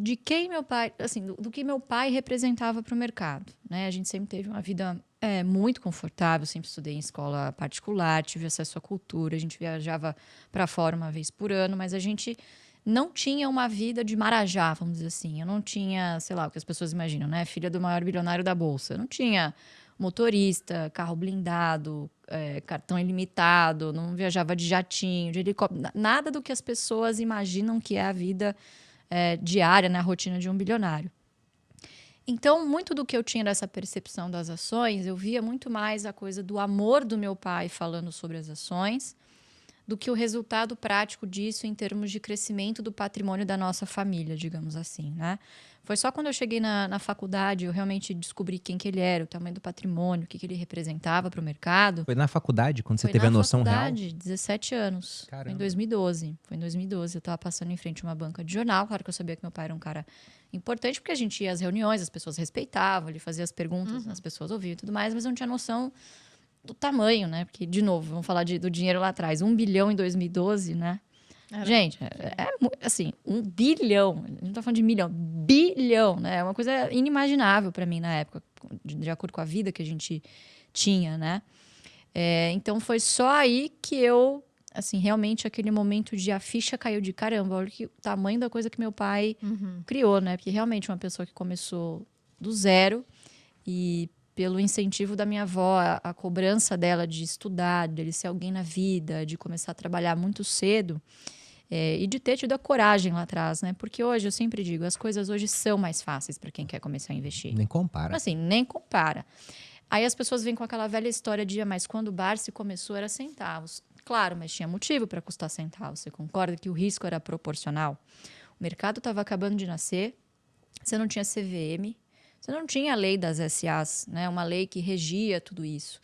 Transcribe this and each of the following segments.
de quem meu pai, assim, do que meu pai representava para o mercado, né? A gente sempre teve uma vida muito confortável, sempre estudei em escola particular, tive acesso à cultura, a gente viajava para fora uma vez por ano, mas a gente não tinha uma vida de marajá, vamos dizer assim. Eu não tinha, sei lá, o que as pessoas imaginam, né? Filha do maior bilionário da bolsa. Eu não tinha motorista, carro blindado, cartão ilimitado, não viajava de jatinho, de helicóptero, nada do que as pessoas imaginam que é a vida diária, na rotina de um bilionário. Então, muito do que eu tinha dessa percepção das ações, eu via muito mais a coisa do amor do meu pai falando sobre as ações, do que o resultado prático disso em termos de crescimento do patrimônio da nossa família, digamos assim, né? Foi só quando eu cheguei na faculdade, eu realmente descobri quem que ele era, o tamanho do patrimônio, o que ele representava para o mercado. Foi na faculdade, quando você Foi teve na a noção real? faculdade, 17 anos. Foi em Caramba. 2012. Foi em 2012. Eu estava passando em frente a uma banca de jornal. Claro que eu sabia que meu pai era um cara importante, porque a gente ia às reuniões, as pessoas respeitavam, ele fazia as perguntas, as pessoas ouviam e tudo mais, mas eu não tinha noção do tamanho, né? Porque, de novo, vamos falar do dinheiro lá atrás. 1 bilhão em 2012, né? Gente, assim, 1 bilhão. A gente não tá falando de milhão, bilhão, né? É uma coisa inimaginável para mim na época, de acordo com a vida que a gente tinha, né? Então foi só aí que eu, assim, realmente aquele momento de a ficha caiu de caramba, olha que o tamanho da coisa que meu pai criou, né? Porque realmente uma pessoa que começou do zero e pelo incentivo da minha avó, a cobrança dela de estudar, dele ser alguém na vida, de começar a trabalhar muito cedo e de ter tido a coragem lá atrás, né? Porque hoje, eu sempre digo, as coisas hoje são mais fáceis para quem quer começar a investir. Nem compara. Assim, nem compara. Aí as pessoas vêm com aquela velha história de, mas quando o Barsi começou era centavos. Claro, mas tinha motivo para custar centavos. Você concorda que o risco era proporcional? O mercado estava acabando de nascer, você não tinha CVM, você não tinha a lei das SAs, né? Uma lei que regia tudo isso.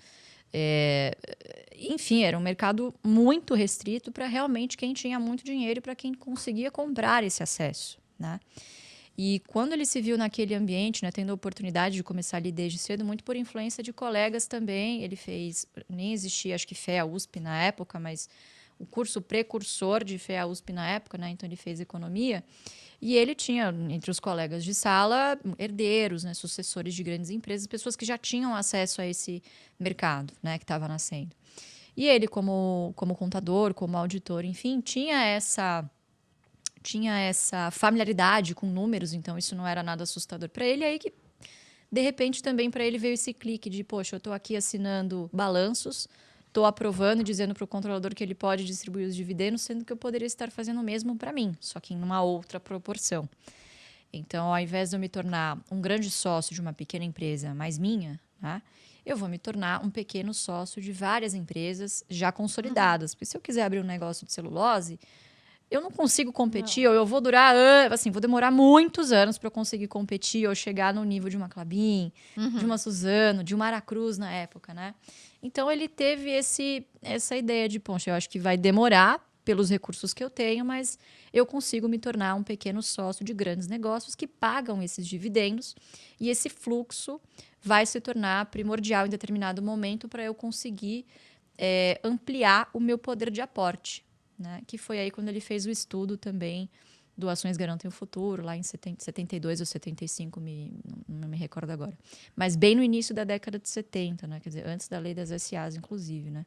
Enfim, era um mercado muito restrito para realmente quem tinha muito dinheiro e para quem conseguia comprar esse acesso, né? E quando ele se viu naquele ambiente, né, tendo a oportunidade de começar ali desde cedo, muito por influência de colegas também, ele fez, nem existia, acho que FEA USP na época, mas o curso precursor de FEA USP na época, né, então ele fez economia, e ele tinha, entre os colegas de sala, herdeiros, né, sucessores de grandes empresas, pessoas que já tinham acesso a esse mercado, né, que estava nascendo. E ele, como contador, como auditor, enfim, tinha essa familiaridade com números, então isso não era nada assustador para ele. Aí que, de repente, também para ele veio esse clique de, poxa, eu estou aqui assinando balanços, estou aprovando e dizendo para o controlador que ele pode distribuir os dividendos, sendo que eu poderia estar fazendo o mesmo para mim, só que em uma outra proporção. Então, ao invés de eu me tornar um grande sócio de uma pequena empresa, mais minha, né, eu vou me tornar um pequeno sócio de várias empresas já consolidadas. Porque se eu quiser abrir um negócio de celulose, eu não consigo competir, ou eu vou durar assim, vou demorar muitos anos para eu conseguir competir ou chegar no nível de uma Klabin, de uma Suzano, de uma Aracruz na época, né? Então ele teve essa ideia de, poxa, eu acho que vai demorar pelos recursos que eu tenho, mas eu consigo me tornar um pequeno sócio de grandes negócios que pagam esses dividendos e esse fluxo vai se tornar primordial em determinado momento para eu conseguir ampliar o meu poder de aporte. Né? Que foi aí quando ele fez o estudo também do Ações Garantem o Futuro, lá em 72 ou 75, não me recordo agora. Mas bem no início da década de 70, né? Quer dizer, antes da lei das SAs, inclusive. Né?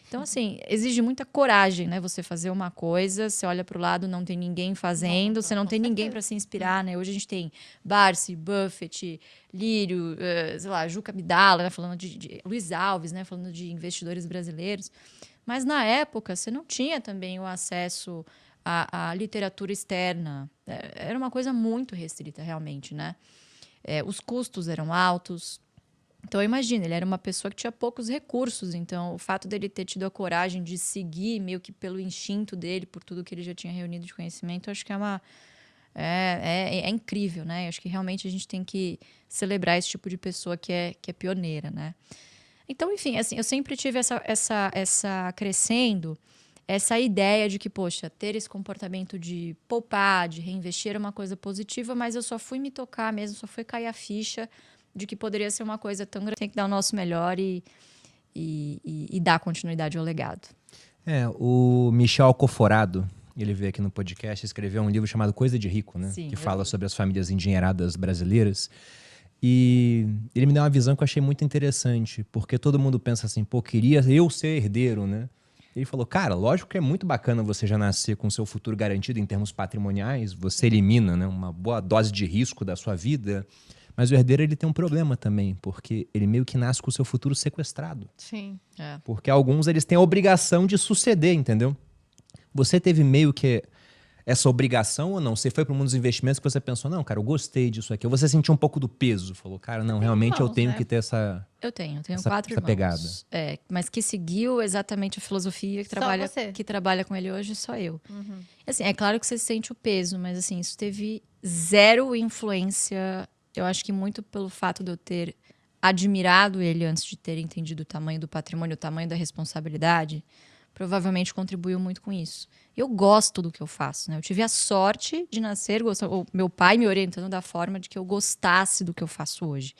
Então, assim, exige muita coragem, né? Você fazer uma coisa, você olha para o lado, não tem ninguém fazendo, você não tem ninguém para se inspirar, né? Hoje a gente tem Barsi, Buffett, Lírio, sei lá, Juca Abdala, né? Falando de Luiz Alves, né? Falando de investidores brasileiros. Mas, na época, você não tinha também o acesso à literatura externa. Era uma coisa muito restrita, realmente, né? Os custos eram altos. Então, imagina, ele era uma pessoa que tinha poucos recursos. Então, o fato dele ter tido a coragem de seguir, meio que pelo instinto dele, por tudo que ele já tinha reunido de conhecimento, acho que é incrível, né? Acho que realmente a gente tem que celebrar esse tipo de pessoa que é pioneira, né? Então, enfim, assim, eu sempre tive essa crescendo, essa ideia de que, poxa, ter esse comportamento de poupar, de reinvestir era uma coisa positiva, mas eu só fui me tocar mesmo, só foi cair a ficha de que poderia ser uma coisa tão grande. Tem que dar o nosso melhor e dar continuidade ao legado. O Michel Alcoforado, ele veio aqui no podcast, escreveu um livro chamado Coisa de Rico, né? Sim, que eu fala vi. sobre as famílias endinheiradas brasileiras. E ele me deu uma visão que eu achei muito interessante, porque todo mundo pensa assim, pô, queria eu ser herdeiro, né? Ele falou, cara, lógico que é muito bacana você já nascer com seu futuro garantido em termos patrimoniais, você elimina, né, uma boa dose de risco da sua vida, mas o herdeiro ele tem um problema também, porque ele meio que nasce com o seu futuro sequestrado. Sim. É. Porque alguns eles têm a obrigação de suceder, entendeu? Você teve meio que essa obrigação ou não? Você foi para um mundo dos investimentos que você pensou, não, cara, eu gostei disso aqui. Ou você sentiu um pouco do peso? Falou, cara, não, realmente eu irmãos, tenho né? que ter essa... Eu tenho Essa 4 irmãos. pegada. Mas que seguiu exatamente a filosofia que Só trabalha, você? que trabalha com ele hoje, só eu. Uhum. Assim, é claro que você sente o peso, mas assim, isso teve zero influência. Eu acho que muito pelo fato de eu ter admirado ele antes de ter entendido o tamanho do patrimônio, o tamanho da responsabilidade, provavelmente contribuiu muito com isso. Eu gosto do que eu faço, né? Eu tive a sorte de nascer, o meu pai me orientando da forma de que eu gostasse do que eu faço hoje.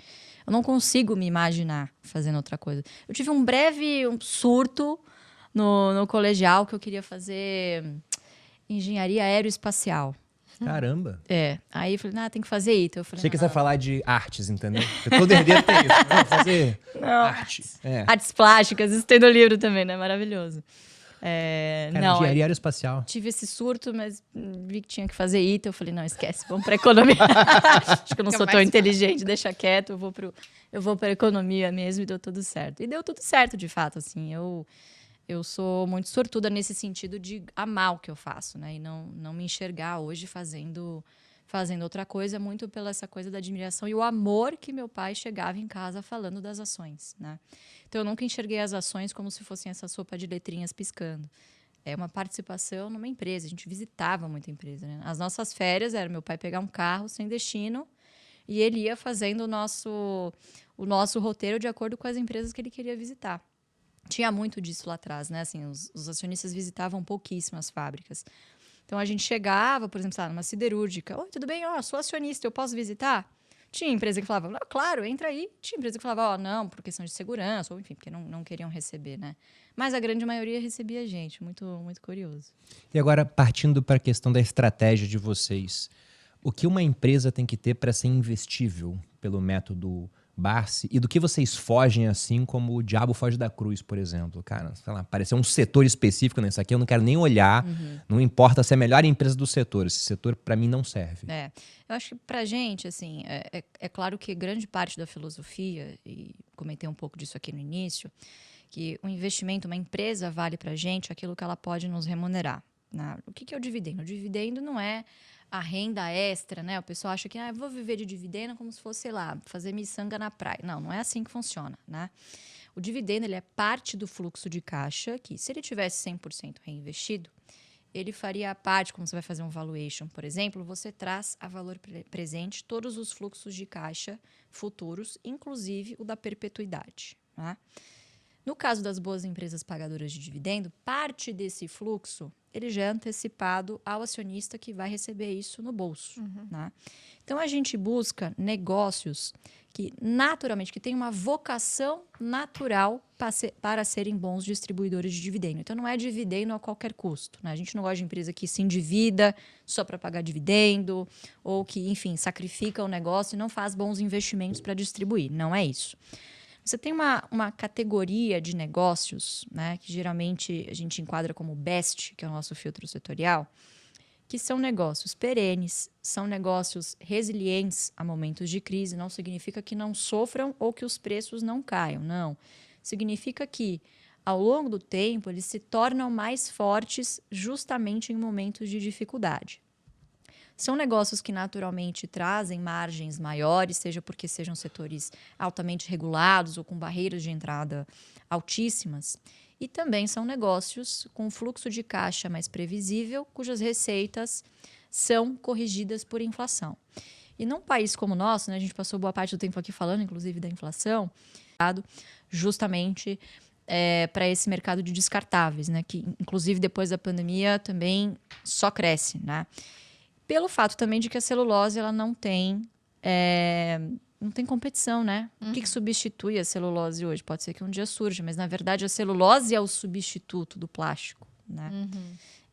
Eu não consigo me imaginar fazendo outra coisa. Eu tive um breve surto no colegial que eu queria fazer engenharia aeroespacial. Caramba. Aí eu falei, tem que fazer ITA. Eu falei, Achei que não, você ia falar de artes, entendeu? Porque todo herdeiro tem isso. Vamos fazer arte. É. artes plásticas, isso tem no livro também, né? Maravilhoso. Cara, Não, engenharia aeroespacial. tive esse surto, mas vi que tinha que fazer ITA. Eu falei, não, esquece, vamos para economia. Acho que eu não sou tão inteligente, deixa quieto, eu vou para economia mesmo e deu tudo certo. E deu tudo certo, de fato, assim. Eu sou muito sortuda nesse sentido de amar o que eu faço, né? E não me enxergar hoje fazendo outra coisa, muito pela essa coisa da admiração e o amor que meu pai chegava em casa falando das ações, né? Então, eu nunca enxerguei as ações como se fossem essa sopa de letrinhas piscando. É uma participação numa empresa. A gente visitava muita empresa, né? As nossas férias era meu pai pegar um carro sem destino e ele ia fazendo o nosso roteiro de acordo com as empresas que ele queria visitar. Tinha muito disso lá atrás, né? Assim, os acionistas visitavam pouquíssimas fábricas. Então, a gente chegava, por exemplo, numa siderúrgica. Oi, tudo bem? Sou acionista, eu posso visitar? Tinha empresa que falava, claro, entra aí. Tinha empresa que falava, não, por questão de segurança, ou enfim, porque não queriam receber, né? Mas a grande maioria recebia a gente, muito, muito curioso. E agora, partindo para a questão da estratégia de vocês, o que uma empresa tem que ter para ser investível pelo método Barsi e do que vocês fogem assim como o diabo foge da cruz, por exemplo? Cara, sei lá, apareceu um setor específico nesse aqui, eu não quero nem olhar, não importa se é a melhor empresa do setor, esse setor para mim não serve. Eu acho que pra gente, assim, é claro que grande parte da filosofia, e comentei um pouco disso aqui no início, que o investimento, uma empresa vale pra gente aquilo que ela pode nos remunerar. Né? O que é o dividendo? O dividendo não é a renda extra, né? O pessoal acha que eu vou viver de dividendo como se fosse, sei lá, fazer miçanga na praia. Não é assim que funciona, né? O dividendo, ele é parte do fluxo de caixa que, se ele tivesse 100% reinvestido, ele faria parte, como você vai fazer um valuation, por exemplo, você traz a valor presente todos os fluxos de caixa futuros, inclusive o da perpetuidade. Tá? No caso das boas empresas pagadoras de dividendo, parte desse fluxo ele já é antecipado ao acionista que vai receber isso no bolso. Né? Então, a gente busca negócios que, naturalmente, que têm uma vocação natural para serem bons distribuidores de dividendo. Então, não é dividendo a qualquer custo. Né? A gente não gosta de empresa que se endivida só para pagar dividendo ou que, enfim, sacrifica o negócio e não faz bons investimentos para distribuir. Não é isso. Você tem uma categoria de negócios, né, que geralmente a gente enquadra como BEST, que é o nosso filtro setorial, que são negócios perenes, são negócios resilientes a momentos de crise. Não significa que não sofram ou que os preços não caiam, não. Significa que, ao longo do tempo, eles se tornam mais fortes justamente em momentos de dificuldade. São negócios que naturalmente trazem margens maiores, seja porque sejam setores altamente regulados ou com barreiras de entrada altíssimas. E também são negócios com fluxo de caixa mais previsível, cujas receitas são corrigidas por inflação. E num país como o nosso, né, a gente passou boa parte do tempo aqui falando, inclusive, da inflação, justamente para esse mercado de descartáveis, né, que, inclusive, depois da pandemia também só cresce, né? Pelo fato também de que a celulose ela não tem competição, né? O que substitui a celulose hoje? Pode ser que um dia surja, mas na verdade a celulose é o substituto do plástico, né?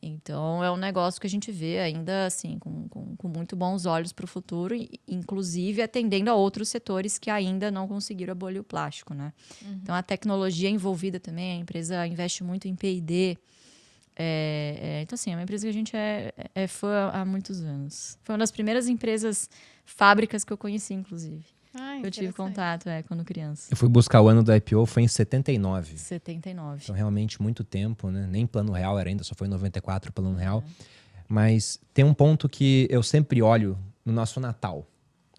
Então, é um negócio que a gente vê ainda assim com muito bons olhos para o futuro, inclusive atendendo a outros setores que ainda não conseguiram abolir o plástico, né? Então, a tecnologia envolvida também, a empresa investe muito em P&D. Então, assim, é uma empresa que a gente é fã há muitos anos. Foi uma das primeiras empresas, fábricas que eu conheci, inclusive. Eu tive contato quando criança. Eu fui buscar o ano do IPO, foi em 79. 79. Então, realmente, muito tempo, né? Nem plano real era ainda, só foi em 94 plano real. Mas tem um ponto que eu sempre olho no nosso Natal.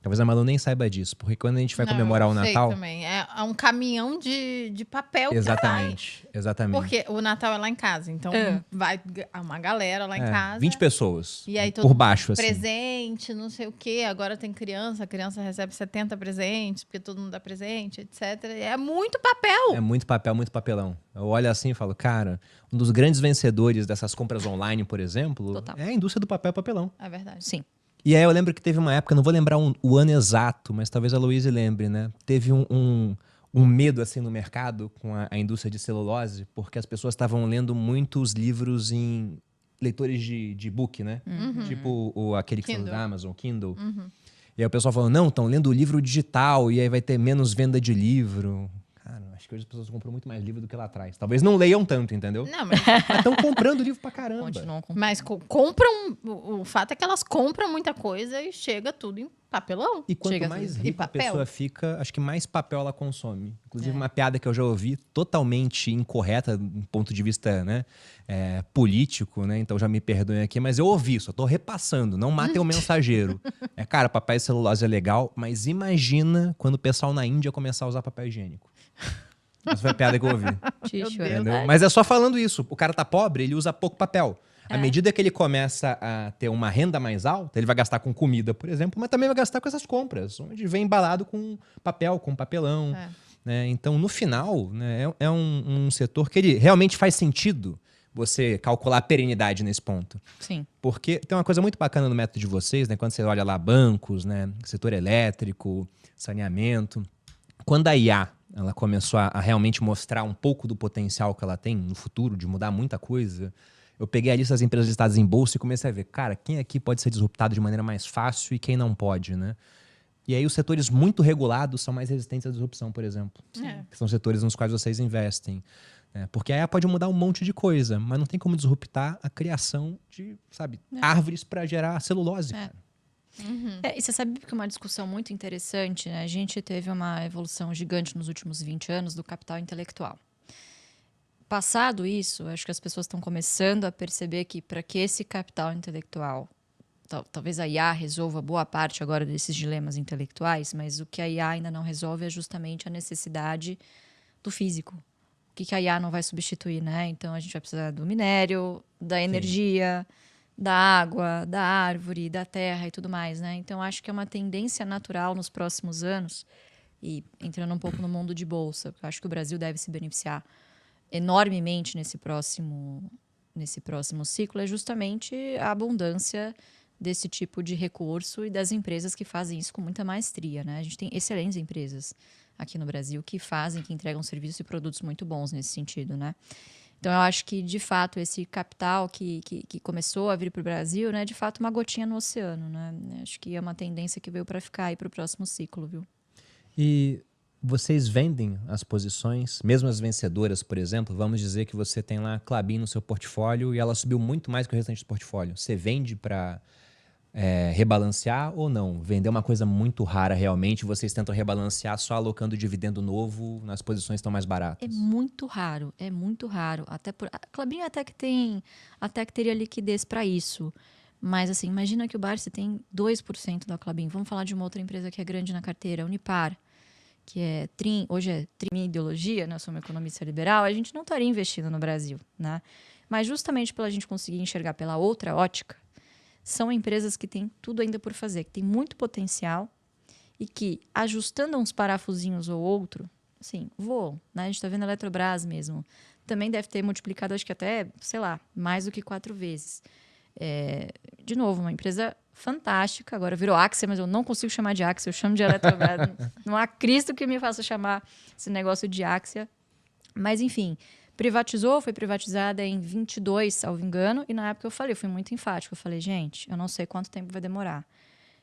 Talvez a Malu nem saiba disso, porque quando a gente vai comemorar o Natal... também. É um caminhão de papel. Exatamente, exatamente. Porque o Natal é lá em casa, então vai uma galera lá em casa. 20 pessoas, E aí todo por baixo, assim. presente, não sei o quê. Agora tem criança, a criança recebe 70 presentes, porque todo mundo dá presente, etc. É muito papel. É muito papel, muito papelão. Eu olho assim e falo, cara, um dos grandes vencedores dessas compras online, por exemplo, Total. é a indústria do papel e papelão. É verdade. Sim. E aí eu lembro que teve uma época, não vou lembrar o ano exato, mas talvez a Luísa lembre, né? Teve um medo assim no mercado com a indústria de celulose, porque as pessoas estavam lendo muitos livros em leitores de e-book, né? Tipo aquele que são Kindle. da Amazon, Kindle. E aí o pessoal falou, não, estão lendo o livro digital e aí vai ter menos venda de livro. Cara, acho que hoje as pessoas compram muito mais livro do que lá atrás. Talvez não leiam tanto, entendeu? Não, mas, Mas estão comprando livro pra caramba. Continuam com mas compram. O fato é que elas compram muita coisa e chega tudo em papelão. E quanto Chega mais e rica a papel. pessoa fica, acho que mais papel ela consome. Inclusive, uma piada que eu já ouvi, totalmente incorreta do ponto de vista, né, político, né? Então já me perdoem aqui, mas eu ouvi, só tô repassando, não matem o mensageiro. Cara, papel e celulose é legal, mas imagina quando o pessoal na Índia começar a usar papel higiênico. Essa foi a piada que eu ouvi. Ticho, Entendeu? Mas é só falando isso. O cara tá pobre, ele usa pouco papel. À medida que ele começa a ter uma renda mais alta, ele vai gastar com comida, por exemplo, mas também vai gastar com essas compras, onde vem embalado com papel, com papelão. Né? Então, no final, né, é um setor que ele realmente faz sentido você calcular a perenidade nesse ponto. Sim. Porque tem uma coisa muito bacana no método de vocês, né? Quando você olha lá bancos, né, setor elétrico, saneamento. Quando a IA ela começou a realmente mostrar um pouco do potencial que ela tem no futuro, de mudar muita coisa, eu peguei a lista das empresas listadas em bolsa e comecei a ver, cara, quem aqui pode ser disruptado de maneira mais fácil e quem não pode, né? E aí os setores muito regulados são mais resistentes à disrupção, por exemplo. Que são setores nos quais vocês investem. Né? Porque a IA pode mudar um monte de coisa, mas não tem como disruptar a criação de, sabe, árvores para gerar celulose, cara. E você sabe que uma discussão muito interessante, né? A gente teve uma evolução gigante nos últimos 20 anos do capital intelectual. Passado isso, acho que as pessoas estão começando a perceber que para que esse capital intelectual, talvez a IA resolva boa parte agora desses dilemas intelectuais, mas o que a IA ainda não resolve é justamente a necessidade do físico. O que a IA não vai substituir, né? Então a gente vai precisar do minério, da energia, da água, da árvore, da terra e tudo mais, né? Então acho que é uma tendência natural nos próximos anos, e entrando um pouco no mundo de bolsa, porque eu acho que o Brasil deve se beneficiar enormemente nesse próximo ciclo, é justamente a abundância desse tipo de recurso e das empresas que fazem isso com muita maestria, né? A gente tem excelentes empresas aqui no Brasil que entregam serviços e produtos muito bons nesse sentido, né? Então, eu acho que, de fato, esse capital que começou a vir para o Brasil, né, de fato, uma gotinha no oceano, né? Acho que é uma tendência que veio para ficar aí para o próximo ciclo, viu? E vocês vendem as posições, mesmo as vencedoras, por exemplo, vamos dizer que você tem lá a Klabin no seu portfólio e ela subiu muito mais que o restante do portfólio. Você vende para rebalancear ou não? Vender uma coisa muito rara realmente, vocês tentam rebalancear só alocando dividendo novo nas posições que estão mais baratas? É muito raro, é muito raro. A Klabin até que teria liquidez para isso. Mas, assim, imagina que o Barsi tem 2% da Klabin. Vamos falar de uma outra empresa que é grande na carteira, Unipar, que hoje é minha ideologia, né? Eu sou uma economista liberal, a gente não estaria investindo no Brasil, né? Mas justamente pela gente conseguir enxergar pela outra ótica, são empresas que têm tudo ainda por fazer, que têm muito potencial e que, ajustando uns parafusinhos ou outro, assim, voam, né? A gente está vendo a Eletrobras mesmo. Também deve ter multiplicado, acho que até, sei lá, mais do que 4 vezes. De novo, uma empresa fantástica, agora virou Axia, mas eu não consigo chamar de Axia, eu chamo de Eletrobras. Não há Cristo que me faça chamar esse negócio de Axia. Mas, enfim, foi privatizada em 22, salvo engano, e na época eu fui muito enfático, eu falei, gente, eu não sei quanto tempo vai demorar,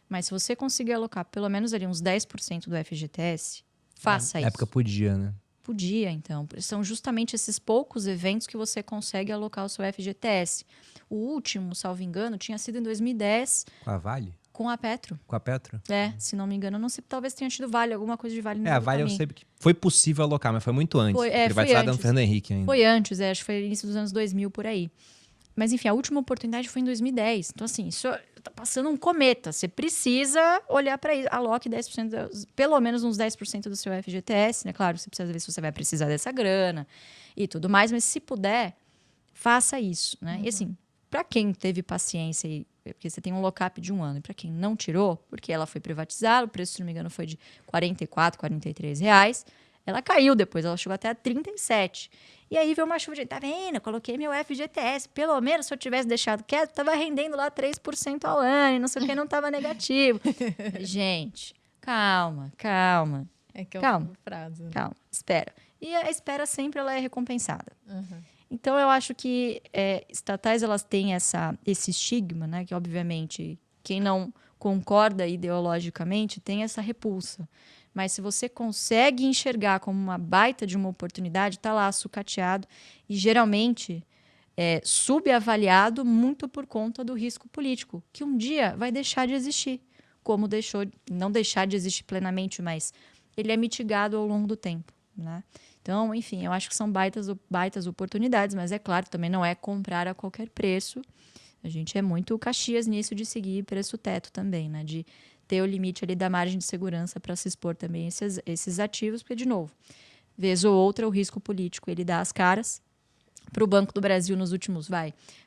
mas se você conseguir alocar pelo menos ali uns 10% do FGTS, faça Na isso. época podia, né? Podia, então. São justamente esses poucos eventos que você consegue alocar o seu FGTS. O último, salvo engano, tinha sido em 2010 Com a Vale? com a Petro. Com a Petro? Se não me engano, eu não sei, talvez tenha tido Vale, alguma coisa de Vale no A meio do Vale eu caminho. sei que foi possível alocar, mas foi muito antes. Foi Privatizada no antes. Fernando Henrique ainda. Foi antes, acho que foi início dos anos 2000, por aí. Mas, enfim, a última oportunidade foi em 2010. Então, assim, isso tá passando um cometa. Você precisa olhar para isso. Aloque 10%, pelo menos uns 10% do seu FGTS, né? Claro, você precisa ver se você vai precisar dessa grana e tudo mais. Mas, se puder, faça isso, né? E, assim, para quem teve paciência, porque você tem um lock-up de 1 ano, e para quem não tirou, porque ela foi privatizada, o preço, se não me engano, foi de R$ 44, R$ 43. Ela caiu depois, ela chegou até a 37. E aí veio uma chuva de, tá vendo? Eu coloquei meu FGTS. Pelo menos se eu tivesse deixado quieto, tava rendendo lá 3% ao ano e não sei o que, não tava negativo. Gente, calma. É que é Calma. uma frase. Né? Calma, espera. E a espera sempre ela é recompensada. Uhum. Então, eu acho que estatais elas têm esse estigma, né? Que, obviamente, quem não concorda ideologicamente tem essa repulsa. Mas se você consegue enxergar como uma baita de uma oportunidade, está lá sucateado e geralmente subavaliado muito por conta do risco político, que um dia vai deixar de existir. Como não deixar de existir plenamente, mas ele é mitigado ao longo do tempo, né? Então, enfim, eu acho que são baitas oportunidades, mas é claro, também não é comprar a qualquer preço. A gente é muito Caxias nisso de seguir preço teto também, né? De ter o limite ali da margem de segurança para se expor também esses ativos, porque, de novo, vez ou outra, o risco político ele dá as caras. Para o Banco do Brasil nos últimos,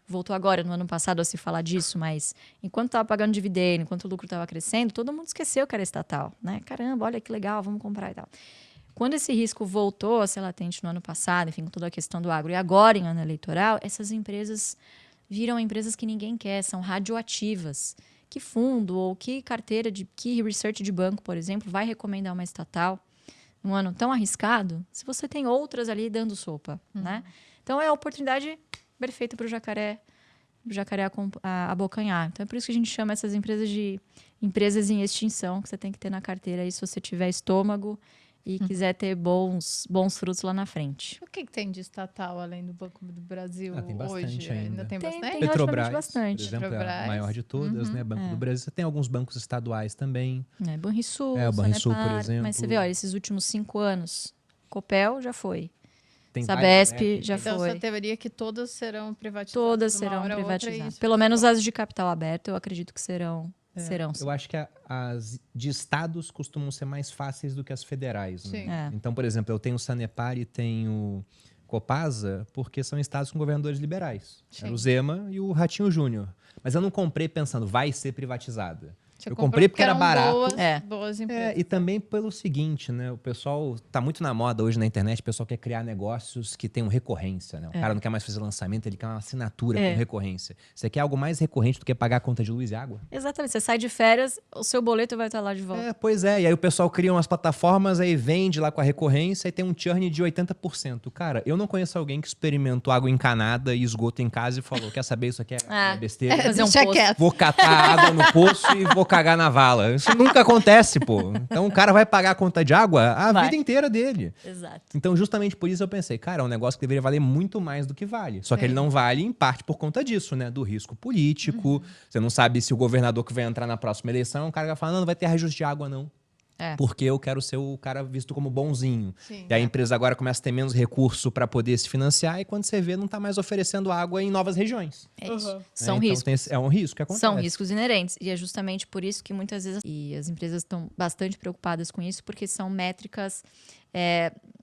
voltou agora, no ano passado, a se falar disso, mas enquanto estava pagando dividendo, enquanto o lucro estava crescendo, todo mundo esqueceu que era estatal, né? Caramba, olha que legal, vamos comprar e tal. Quando esse risco voltou a ser latente no ano passado, enfim, com toda a questão do agro, e agora em ano eleitoral, essas empresas viram empresas que ninguém quer, são radioativas. Que fundo ou que que research de banco, por exemplo, vai recomendar uma estatal num ano tão arriscado, se você tem outras ali dando sopa, né? Então, é a oportunidade perfeita para o jacaré abocanhar. Então, é por isso que a gente chama essas empresas de empresas em extinção, que você tem que ter na carteira aí se você tiver estômago e quiser ter bons frutos lá na frente. O que tem de estatal além do Banco do Brasil tem bastante hoje? ainda. Tem Tem bastante? Petrobras, relativamente bastante. por exemplo, é a Petrobras. maior de todas, né? Banco do Brasil. Você tem alguns bancos estaduais também. Banrisul, o Banrisul, por Sanepar, exemplo. mas você vê, olha, esses últimos 5 anos, Copel já foi. Tem Sabesp vários, né? já Então, foi. essa teoria é que todas serão privatizadas. Todas uma serão hora ou outra, privatizadas. isso Pelo vai menos ser as de capital aberto, eu acredito que serão. Serão, sim. Eu acho que as de estados costumam ser mais fáceis do que as federais. Né? Sim. Então, por exemplo, eu tenho Sanepar e tenho Copasa porque são estados com governadores liberais. Sim. Era o Zema e o Ratinho Júnior. Mas eu não comprei pensando, vai ser privatizada. Você Eu comprou comprei porque era eram barato. Boas empresas. E também pelo seguinte, né? O pessoal tá muito na moda hoje na internet, o pessoal quer criar negócios que tenham recorrência, né? O cara não quer mais fazer lançamento, ele quer uma assinatura com recorrência. Você quer algo mais recorrente do que pagar a conta de luz e água? Exatamente. Você sai de férias, o seu boleto vai estar lá de volta. Pois é. E aí o pessoal cria umas plataformas, aí vende lá com a recorrência e tem um churn de 80%. Cara, eu não conheço alguém que experimentou água encanada e esgoto em casa e falou, quer saber, isso aqui é besteira. Fazer um Deixa poço. quieto. Vou catar água no poço e vou cagar na vala. Isso nunca acontece, pô. Então o cara vai pagar a conta de água a vida inteira dele. Exato. Então, justamente por isso eu pensei, cara, é um negócio que deveria valer muito mais do que vale. Só que ele não vale, em parte, por conta disso, né? Do risco político. Você não sabe se o governador que vai entrar na próxima eleição é um cara que vai falar, não vai ter reajuste de água, não. Porque eu quero ser o cara visto como bonzinho. Sim. E a empresa agora começa a ter menos recurso para poder se financiar e quando você vê, não está mais oferecendo água em novas regiões. É isso. Né? São Então, riscos. é um risco que acontece. São riscos inerentes. E é justamente por isso que muitas vezes e as empresas estão bastante preocupadas com isso, porque são métricas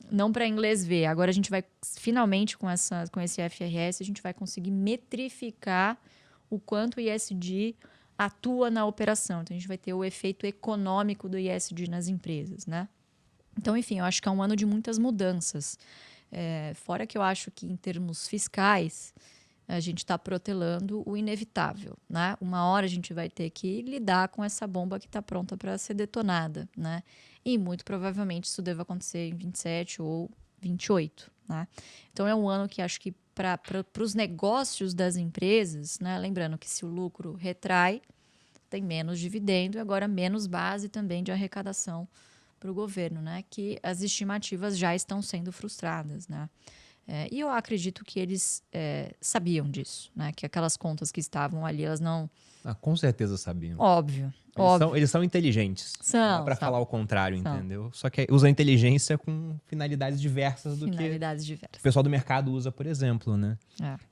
não para inglês ver. Agora a gente vai, finalmente, com esse FRS, a gente vai conseguir metrificar o quanto o ISD atua na operação. Então, a gente vai ter o efeito econômico do ISD nas empresas, né? Então, enfim, eu acho que é um ano de muitas mudanças. Fora que eu acho que, em termos fiscais, a gente está protelando o inevitável, né? Uma hora a gente vai ter que lidar com essa bomba que está pronta para ser detonada, né? E, muito provavelmente, isso deve acontecer em 27 ou 28, né? Então, é um ano que acho que para os negócios das empresas, né? Lembrando que se o lucro retrai, tem menos dividendo e agora menos base também de arrecadação para o governo, né? Que as estimativas já estão sendo frustradas, né? E eu acredito que eles sabiam disso, né? Que aquelas contas que estavam ali, elas não... Com certeza sabiam. Óbvio, óbvio. Eles são inteligentes. Não dá pra São. falar o contrário, São. entendeu? Só que usa a inteligência com finalidades diversas do que Finalidades o diversas. pessoal do mercado usa, por exemplo, né?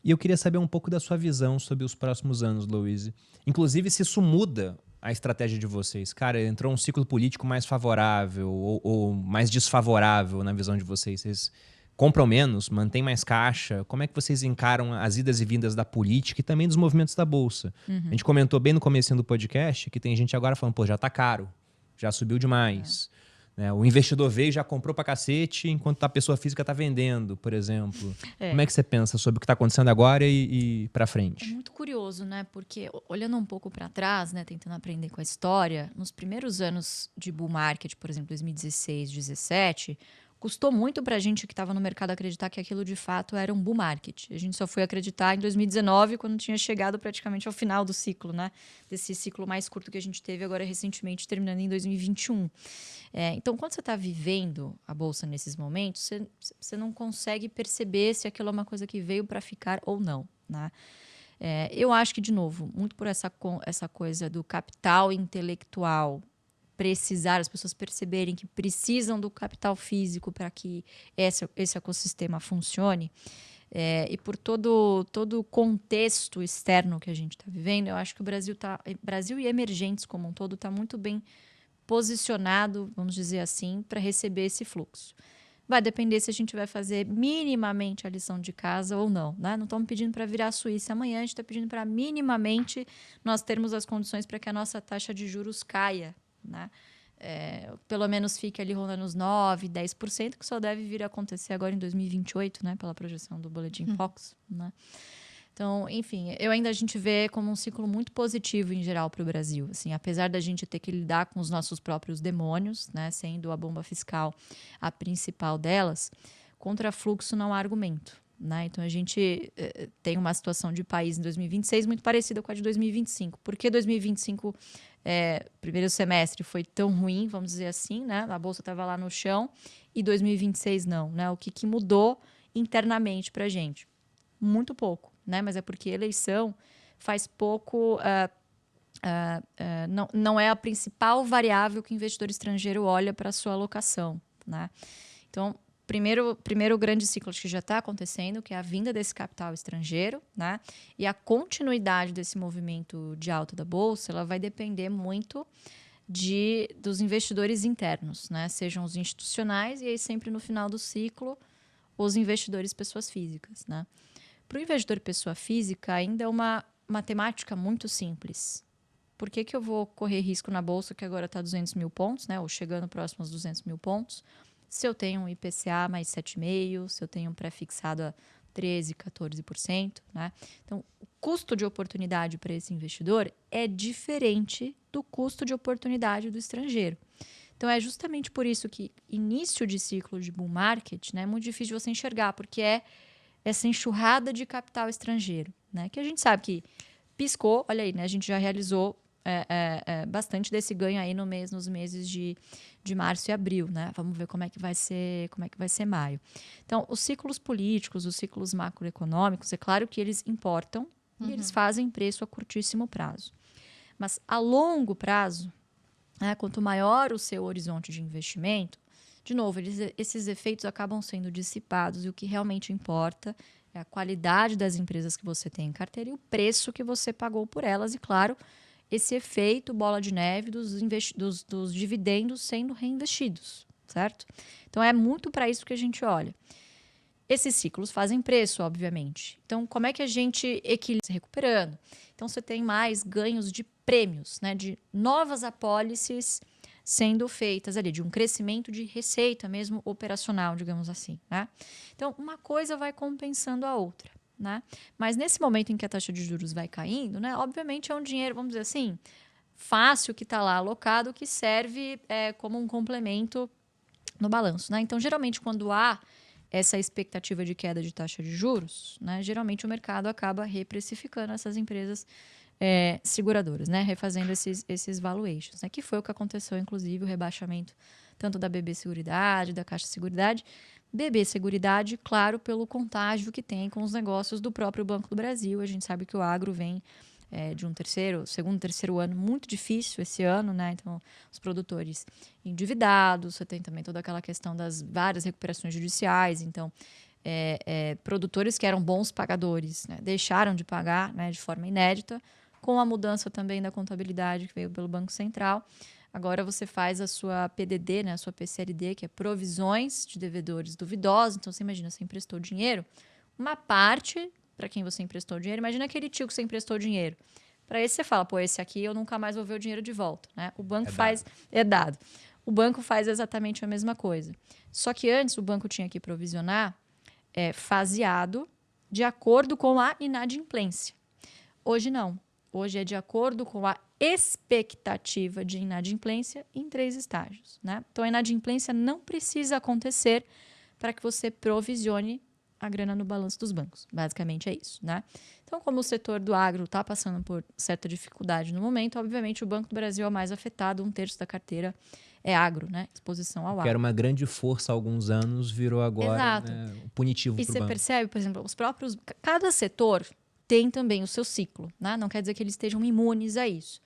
E eu queria saber um pouco da sua visão sobre os próximos anos, Louise. Inclusive, se isso muda a estratégia de vocês. Cara, entrou um ciclo político mais favorável ou mais desfavorável na visão de vocês. Vocês compram menos, mantêm mais caixa? Como é que vocês encaram as idas e vindas da política e também dos movimentos da Bolsa? A gente comentou bem no comecinho do podcast que tem gente agora falando, pô, já tá caro, já subiu demais. Né? O investidor veio e já comprou pra cacete, enquanto a pessoa física tá vendendo, por exemplo. Como é que você pensa sobre o que tá acontecendo agora e pra frente? É muito curioso, né? Porque olhando um pouco para trás, né, tentando aprender com a história, nos primeiros anos de bull market, por exemplo, 2016, 2017, custou muito para a gente que estava no mercado acreditar que aquilo de fato era um bull market. A gente só foi acreditar em 2019, quando tinha chegado praticamente ao final do ciclo, né? Desse ciclo mais curto que a gente teve agora recentemente, terminando em 2021. Então, quando você está vivendo a Bolsa nesses momentos, você não consegue perceber se aquilo é uma coisa que veio para ficar ou não, né? Eu acho que, de novo, muito por essa coisa do capital intelectual precisar, as pessoas perceberem que precisam do capital físico para que esse ecossistema funcione, e por todo o contexto externo que a gente está vivendo, eu acho que o Brasil e emergentes como um todo está muito bem posicionado, vamos dizer assim, para receber esse fluxo. Vai depender se a gente vai fazer minimamente a lição de casa ou não, né? Não estamos pedindo para virar a Suíça amanhã, a gente está pedindo para minimamente nós termos as condições para que a nossa taxa de juros caia, né? Pelo menos fique ali rondando os 9%, 10%, que só deve vir a acontecer agora em 2028, né? Pela projeção do Boletim Fox, né? Então, enfim, a gente vê como um ciclo muito positivo em geral para o Brasil. Assim, apesar da gente ter que lidar com os nossos próprios demônios, né, sendo a bomba fiscal a principal delas, contrafluxo não há argumento. Né? Então, a gente tem uma situação de país em 2026 muito parecida com a de 2025. Por que 2025, primeiro semestre, foi tão ruim, vamos dizer assim, né? A Bolsa estava lá no chão, e 2026 não. Né? O que mudou internamente para a gente? Muito pouco, né? Mas é porque eleição faz pouco... não é a principal variável que o investidor estrangeiro olha para a sua alocação, né? Então, primeiro grande ciclo que já está acontecendo, que é a vinda desse capital estrangeiro, né? E a continuidade desse movimento de alta da Bolsa, ela vai depender muito dos investidores internos, né? Sejam os institucionais e aí sempre no final do ciclo os investidores pessoas físicas, né? Para o investidor pessoa física ainda é uma matemática muito simples. Por que eu vou correr risco na Bolsa que agora está 200 mil pontos, né? Ou chegando próximo aos 200 mil pontos, se eu tenho um IPCA mais 7,5%, se eu tenho um pré-fixado a 13%, 14%, né? Então, o custo de oportunidade para esse investidor é diferente do custo de oportunidade do estrangeiro. Então, é justamente por isso que início de ciclo de bull market, né, é muito difícil de você enxergar, porque é essa enxurrada de capital estrangeiro, né? Que a gente sabe que piscou, olha aí, né? A gente já realizou bastante desse ganho aí nos meses de março e abril, né? Vamos ver como é que vai ser maio. Então, os ciclos políticos, os ciclos macroeconômicos, é claro que eles importam e eles fazem preço a curtíssimo prazo. Mas a longo prazo, né, quanto maior o seu horizonte de investimento, de novo, esses efeitos acabam sendo dissipados e o que realmente importa é a qualidade das empresas que você tem em carteira e o preço que você pagou por elas e, claro, esse efeito bola de neve dos dividendos sendo reinvestidos, certo? Então, é muito para isso que a gente olha. Esses ciclos fazem preço, obviamente. Então, como é que a gente equilibra se recuperando? Então, você tem mais ganhos de prêmios, né, de novas apólices sendo feitas ali, de um crescimento de receita mesmo operacional, digamos assim, né? Então, uma coisa vai compensando a outra, né? Mas nesse momento em que a taxa de juros vai caindo, né, obviamente é um dinheiro, vamos dizer assim, fácil que está lá alocado, que serve como um complemento no balanço, né? Então, geralmente, quando há essa expectativa de queda de taxa de juros, né, geralmente o mercado acaba reprecificando essas empresas seguradoras, né, refazendo esses valuations, né, que foi o que aconteceu, inclusive, o rebaixamento tanto da BB Seguridade, da Caixa Seguridade. BB Seguridade, claro, pelo contágio que tem com os negócios do próprio Banco do Brasil. A gente sabe que o agro vem de um segundo, terceiro ano muito difícil esse ano, né? Então, os produtores endividados, você tem também toda aquela questão das várias recuperações judiciais. Então, produtores que eram bons pagadores, né, deixaram de pagar, né, de forma inédita, com a mudança também da contabilidade que veio pelo Banco Central. Agora você faz a sua PDD, né, a sua PCLD, que é provisões de devedores duvidosos. Então, você imagina, você emprestou dinheiro, uma parte para quem você emprestou dinheiro. Imagina aquele tio que você emprestou dinheiro. Para esse você fala, pô, esse aqui eu nunca mais vou ver o dinheiro de volta, né? O banco é dado. O banco faz exatamente a mesma coisa. Só que antes o banco tinha que provisionar faseado de acordo com a inadimplência. Hoje não. Hoje é de acordo com a expectativa de inadimplência em 3 estágios, né? Então, a inadimplência não precisa acontecer para que você provisione a grana no balanço dos bancos. Basicamente é isso, né? Então, como o setor do agro está passando por certa dificuldade no momento, obviamente o Banco do Brasil é o mais afetado, 1/3 da carteira é agro, né? Exposição ao Que agro. era uma grande força há alguns anos, virou agora, né, punitivo para o E você banco. percebe, por exemplo, cada setor tem também o seu ciclo, né? Não quer dizer que eles estejam imunes a isso.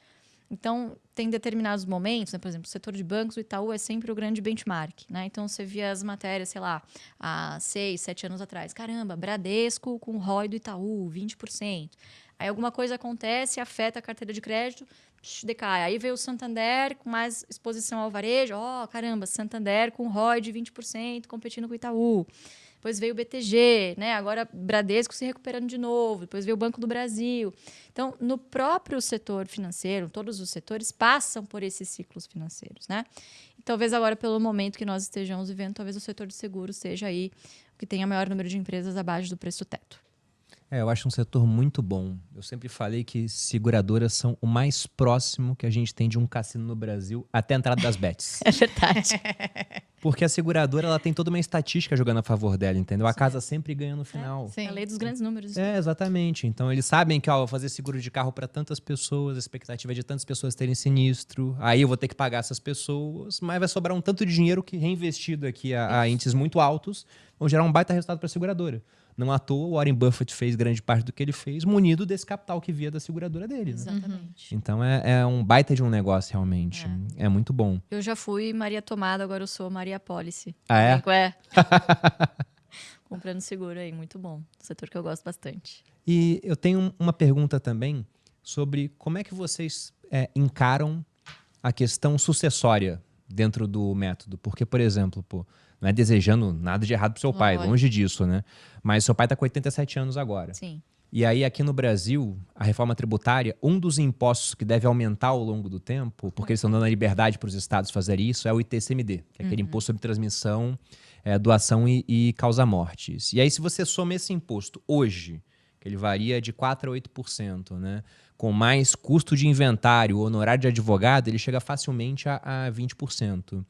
Então, tem determinados momentos, né? Por exemplo, o setor de bancos, o Itaú é sempre o grande benchmark, né? Então, você via as matérias, sei lá, há 6, 7 anos atrás. Caramba, Bradesco com ROI do Itaú, 20%. Aí alguma coisa acontece, afeta a carteira de crédito, decai. Aí veio o Santander com mais exposição ao varejo. Caramba, Santander com ROI de 20%, competindo com o Itaú. Depois veio o BTG, né? Agora Bradesco se recuperando de novo. Depois veio o Banco do Brasil. Então, no próprio setor financeiro, todos os setores passam por esses ciclos financeiros, né? E talvez agora, pelo momento que nós estejamos vivendo, talvez o setor de seguros seja aí o que tenha maior número de empresas abaixo do preço-teto. Eu acho um setor muito bom. Eu sempre falei que seguradoras são o mais próximo que a gente tem de um cassino no Brasil até a entrada das bets. É verdade. Porque a seguradora ela tem toda uma estatística jogando a favor dela, entendeu? A casa sempre ganha no final. Sim. A lei dos grandes números. Exatamente. Então eles sabem que, vou fazer seguro de carro para tantas pessoas, a expectativa é de tantas pessoas terem sinistro, aí eu vou ter que pagar essas pessoas, mas vai sobrar um tanto de dinheiro que reinvestido aqui a índices muito altos, vão gerar um baita resultado para a seguradora. Não à toa, o Warren Buffett fez grande parte do que ele fez munido desse capital que via da seguradora dele. Né? Exatamente. Então é um baita de um negócio, realmente. É muito bom. Eu já fui Maria Tomada, agora eu sou Maria Policy. Ah, é? Comprando seguro aí, muito bom. Setor que eu gosto bastante. E eu tenho uma pergunta também sobre como é que vocês encaram a questão sucessória dentro do método. Porque, por exemplo, não é desejando nada de errado pro seu pai, longe disso, né? Mas seu pai tá com 87 anos agora. Sim. E aí, aqui no Brasil, a reforma tributária, um dos impostos que deve aumentar ao longo do tempo, porque eles estão dando a liberdade para os estados fazerem isso, é o ITCMD, que é aquele imposto sobre transmissão, doação e causa-mortes. E aí, se você soma esse imposto hoje, que ele varia de 4% a 8%, né? Com mais custo de inventário, honorário de advogado, ele chega facilmente a 20%.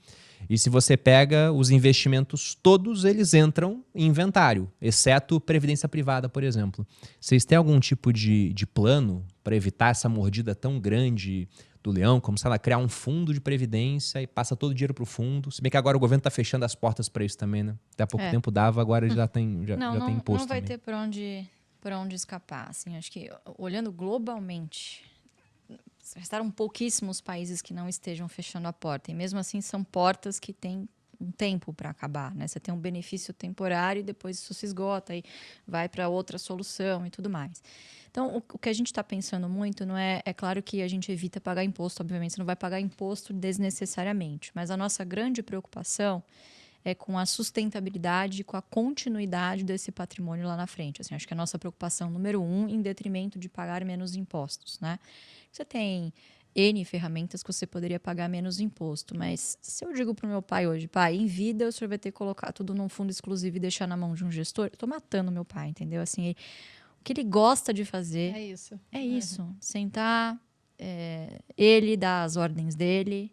E se você pega os investimentos todos, eles entram em inventário, exceto previdência privada, por exemplo. Vocês têm algum tipo de plano para evitar essa mordida tão grande do leão, como se ela criar um fundo de previdência e passa todo o dinheiro para o fundo? Se bem que agora o governo está fechando as portas para isso também, né? Até há pouco tempo dava, agora já tem imposto Não vai também. ter por onde escapar. Assim, acho que olhando globalmente, restaram pouquíssimos países que não estejam fechando a porta. E mesmo assim são portas que têm um tempo para acabar, né? Você tem um benefício temporário e depois isso se esgota e vai para outra solução e tudo mais. Então, o que a gente está pensando muito não é... É claro que a gente evita pagar imposto, obviamente, você não vai pagar imposto desnecessariamente. Mas a nossa grande preocupação é com a sustentabilidade, com a continuidade desse patrimônio lá na frente. Assim, acho que a nossa preocupação número 1, em detrimento de pagar menos impostos, né? Você tem N ferramentas que você poderia pagar menos imposto, mas se eu digo para o meu pai hoje, pai, em vida o senhor vai ter que colocar tudo num fundo exclusivo e deixar na mão de um gestor, eu estou matando meu pai, entendeu? Assim, o que ele gosta de fazer É isso. é isso, sentar, ele dar as ordens dele,